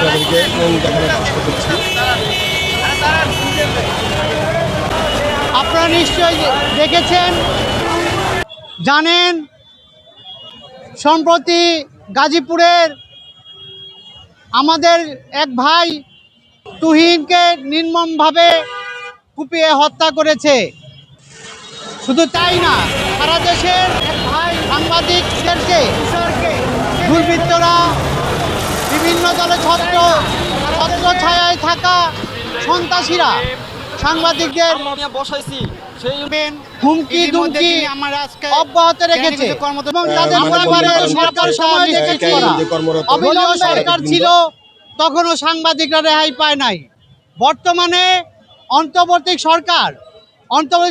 আপনাদেরকে দেখানোর চেষ্টা করছি। আপনারা নিশ্চয়ই দেখেছেন, জানেন, সম্প্রতি গাজীপুরের আমাদের এক ভাই তুহিনকে নির্মমভাবে কুপিয়ে হত্যা করেছে। শুধু তাই না, সারা দেশের এক ভাই সাংবাদিকদেরকে দুর্বৃত্তরা, বিভিন্ন দলের ছত্র ছায়ায় থাকা সন্ত্রাসীরা সাংবাদিকদের হুমকি দুমকি অব্যাহত রেখেছে এবং তাদের ব্যাপারে সরকার অবিলম্বে সরকার ছিল, তখনও সাংবাদিকরা রেহাই পায় নাই। বর্তমানে অন্তর্বর্তী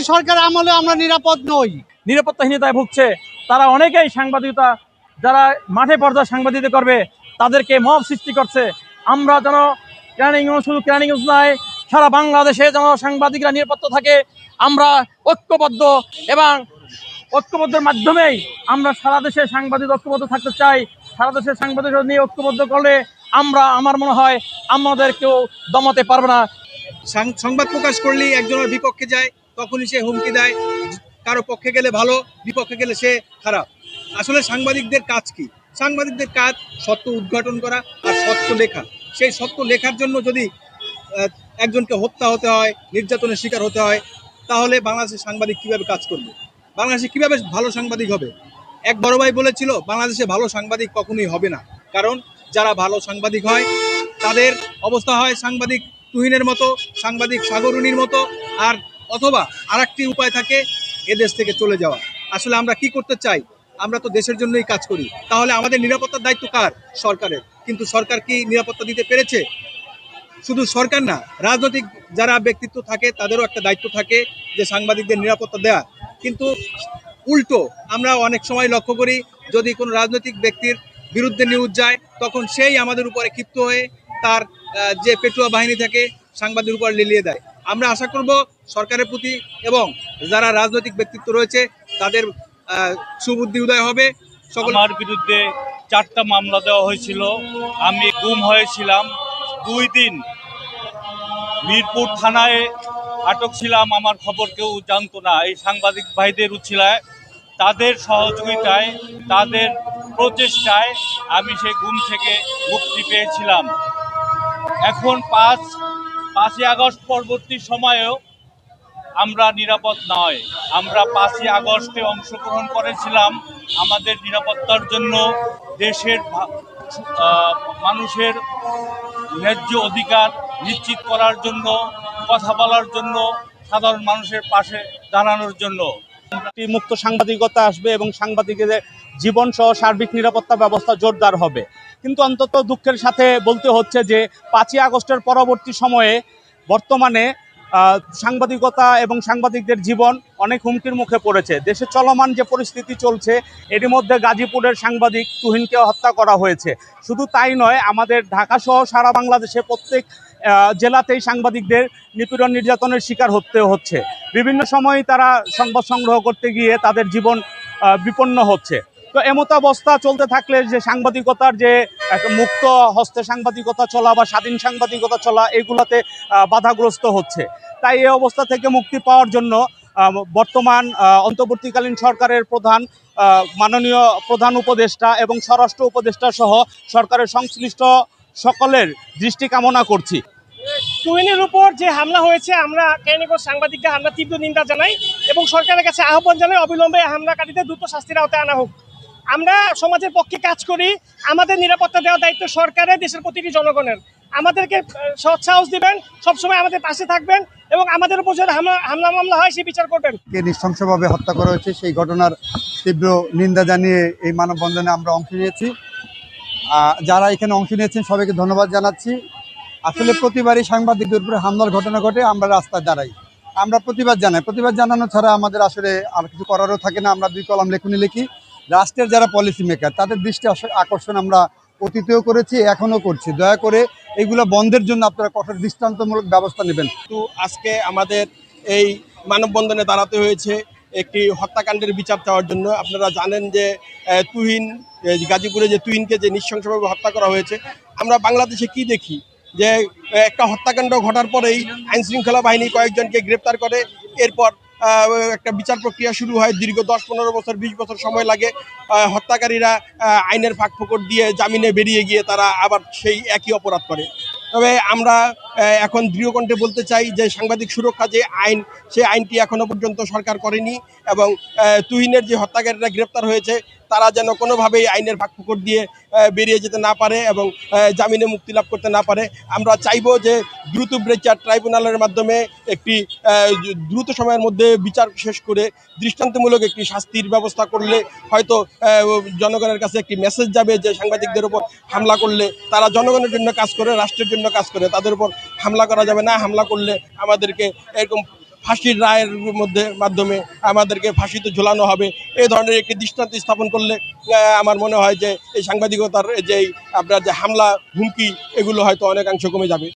সরকার আমলে আমরা নিরাপদ নই, নিরাপত্তাহীনতায় ভুগছে। তারা অনেকেই সাংবাদিকতা, যারা মাঠে পর্যায়ে সাংবাদিকতা করবে তাদেরকে মব সৃষ্টি করছে। আমরা যেন শুধু ক্যানিংগঞ্জ নয়, সারা বাংলাদেশে যেন সাংবাদিকরা নিরাপত্তা থাকে, আমরা ঐক্যবদ্ধ এবং ঐক্যবদ্ধের মাধ্যমেই আমরা সারা দেশে সাংবাদিক ঐক্যবদ্ধ থাকতে চাই। সারা দেশের সাংবাদিক নিয়ে ঐক্যবদ্ধ করলে আমার মনে হয় আমাদের কেউ দমাতে পারবে না। সংবাদ প্রকাশ করলেই একজনের বিপক্ষে যায়, তখনই সে হুমকি দেয়। কারো পক্ষে গেলে ভালো, বিপক্ষে গেলে সে খারাপ। আসলে সাংবাদিকদের কাজ কি? সাংবাদিকদের কাজ সত্য উদ্ঘাটন করা আর সত্য লেখা। সেই সত্য লেখার জন্য যদি একজনকে হত্যা হতে হয়, নির্যাতনের শিকার হতে হয়, তাহলে বাংলাদেশের সাংবাদিক কিভাবে কাজ করবে? বাংলাদেশে কিভাবে ভালো সাংবাদিক হবে? এক বড় ভাই বলেছিল, বাংলাদেশে ভালো সাংবাদিক কখনোই হবে না, কারণ যারা ভালো সাংবাদিক হয় তাদের অবস্থা হয় সাংবাদিক তুহিনের মতো, সাংবাদিক সাগরুনির মতো, আর অথবা আরেকটি উপায় থাকে এদেশ থেকে চলে যাওয়া। আসলে আমরা কি করতে চাই? আমরা তো দেশের জন্যই কাজ করি। তাহলে আমাদের নিরাপত্তার দায়িত্ব কার? সরকারের। কিন্তু সরকার কি নিরাপত্তা দিতে পেরেছে? শুধু সরকার না, রাজনৈতিক যারা ব্যক্তিত্ব থাকে তাদেরও একটা দায়িত্ব থাকে যে সাংবাদিকদের নিরাপত্তা দেওয়া। কিন্তু উল্টো আমরা অনেক সময় লক্ষ্য করি, যদি কোনো রাজনৈতিক ব্যক্তির বিরুদ্ধে নিউজ যায়, তখন সেই আমাদের উপরে ক্ষিপ্ত হয়ে তার যে পেটুয়া বাহিনী থাকে সাংবাদিকের উপর লেলিয়ে দেয়। আমরা আশা করব সরকারের প্রতি এবং যারা রাজনৈতিক ব্যক্তিত্ব রয়েছে তাদের সুবুদ্ধি উদয় হবে। আমার বিরুদ্ধে 4টা মামলা দেওয়া হয়েছিল। আমি গুম হয়েছিলাম 2 দিন, মিরপুর থানায় আটক ছিলাম। আমার খবর কেউ জানতো না। এই সাংবাদিক ভাইদের উছিলায়, তাদের সহযোগিতায়, তাদের প্রচেষ্টায় আমি সেই গুম থেকে মুক্তি পেয়েছিলাম। এখন 5ই আগস্ট পরবর্তী সময়েও আমরা নিরাপদ নয়। আমরা 5ই আগস্টে অংশগ্রহণ করেছিলাম আমাদের নিরাপত্তার জন্য, দেশের মানুষের ন্যায্য অধিকার নিশ্চিত করার জন্য, কথা বলার জন্য, সাধারণ মানুষের পাশে দাঁড়ানোর জন্য। মুক্ত সাংবাদিকতা আসবে এবং সাংবাদিকদের জীবন সহ সার্বিক নিরাপত্তা ব্যবস্থা জোরদার হবে। কিন্তু অন্তত দুঃখের সাথে বলতে হচ্ছে যে 5ই আগস্টের পরবর্তী সময়ে বর্তমানে সাংবাদিকতা এবং সাংবাদিকদের জীবন অনেক হুমকির মুখে পড়েছে। দেশে চলমান যে পরিস্থিতি চলছে, এর মধ্যে গাজীপুরের সাংবাদিক তুহিনকে হত্যা করা হয়েছে। শুধু তাই নয়, আমাদের ঢাকা সহ সারা বাংলাদেশে প্রত্যেক জেলাতেই সাংবাদিকদের নিপীড়ন নির্যাতনের শিকার হতে হচ্ছে। বিভিন্ন সময় তারা সংবাদ সংগ্রহ করতে গিয়ে তাদের জীবন বিপন্ন হচ্ছে। তো এমতো অবস্থা চলতে থাকলে যে সাংবাদিকতার যে মুক্ত হস্তে সাংবাদিকতা চলা বা স্বাধীন সাংবাদিকতা চলা, এগুলোতে বাধাগ্রস্ত হচ্ছে। তাই এই অবস্থা থেকে মুক্তি পাওয়ার জন্য বর্তমান অন্তর্বর্তীকালীন সরকারের মাননীয় প্রধান উপদেষ্টা এবং স্বরাষ্ট্র উপদেষ্টা সহ সরকারের সংশ্লিষ্ট সকলের দৃষ্টি কামনা করছি। তুহিনের উপর যে হামলা হয়েছে, আমরা ক্যানিংগঞ্জ সাংবাদিকরা আমরা তীব্র নিন্দা জানাই এবং সরকারের কাছে আহ্বান জানাই অবিলম্বে হামলাকারীদের দ্রুত শাস্তির আওতায় আনা হোক। আমরা সমাজের পক্ষে কাজ করি, আমাদের নিরাপত্তা দেওয়ার দায়িত্ব সরকারের, দেশের প্রতিটি জনগণের। আমাদেরকে সৎসাহস দিবেন, সবসময় আমাদের পাশে থাকবেন এবং আমাদের উপর যদি হামলা মামলা হয় সে বিচার করবেন। কে নৃশংসভাবে হত্যা করা হয়েছে সেই ঘটনার তীব্র নিন্দা জানিয়ে এই মানববন্ধনে আমরা অংশ নিয়েছি। যারা এখানে অংশ নিয়েছেন সবাইকে ধন্যবাদ জানাচ্ছি। আসলে প্রতিবারই সাংবাদিকদের উপরে হামলার ঘটনা ঘটে, আমরা রাস্তায় দাঁড়াই, আমরা প্রতিবাদ জানাই। প্রতিবাদ জানানো ছাড়া আমাদের আসলে আর কিছু করারও থাকে না। আমরা 2 কলাম লেখনী লিখি। রাষ্ট্রের যারা পলিসি মেকার তাদের দৃষ্টি আকর্ষণ আমরা অতীতেও করেছি, এখনও করছি। দয়া করে এগুলো বন্ধের জন্য আপনারা কঠোর দৃষ্টান্তমূলক ব্যবস্থা নেবেন। তো আজকে আমাদের এই মানববন্ধনে দাঁড়াতে হয়েছে একটি হত্যাকাণ্ডের বিচার চাওয়ার জন্য। আপনারা জানেন যে তুহিন, গাজীপুরে যে তুহিনকে যে নৃশংসভাবে হত্যা করা হয়েছে, আমরা বাংলাদেশে কি দেখি যে একটা হত্যাকাণ্ড ঘটার পরেই আইনশৃঙ্খলা বাহিনী কয়েকজনকে গ্রেপ্তার করে, এরপর একটা বিচার প্রক্রিয়া শুরু হয়, দীর্ঘ 10-15 বছর 20 বছর সময় লাগে। হত্যাকারীরা আইনের ফাঁকফোকর দিয়ে জামিনে বেরিয়ে গিয়ে তারা আবার সেই একই অপরাধ করে। তবে আমরা এখন দৃঢ়কণ্ঠে বলতে চাই যে সাংবাদিক সুরক্ষা যে আইন, সেই আইনটি এখনো পর্যন্ত সরকার করেনি, এবং তুহিনের যে হত্যাকারীরা গ্রেপ্তার হয়েছে তারা যেন কোনোভাবেই আইনের ফাঁকফোকর দিয়ে বেরিয়ে যেতে না পারে এবং জামিনে মুক্তি লাভ করতে না পারে। আমরা চাইব যে দ্রুত বিচার ট্রাইব্যুনালের মাধ্যমে একটি দ্রুত সময়ের মধ্যে বিচার শেষ করে দৃষ্টান্তমূলক একটি শাস্তির ব্যবস্থা করলে হয়তো জনগণের কাছে একটি মেসেজ যাবে যে সাংবাদিকদের উপর হামলা করলে তারা জনগণের জন্য কাজ করে, রাষ্ট্রের জন্য কাজ করে, তাদের উপর হামলা করা যাবে না। হামলা করলে আমাদেরকে এরকম ফাঁসির রায়ের মাধ্যমে আমাদেরকে ফাঁসিতে ঝোলানো হবে, এই ধরনের একটি দৃষ্টান্ত স্থাপন করলে আমার মনে হয় যে এই সাংবাদিকতার যে আপনার যে হামলা হুমকি, এগুলো হয়তো অনেকাংশ কমে যাবে।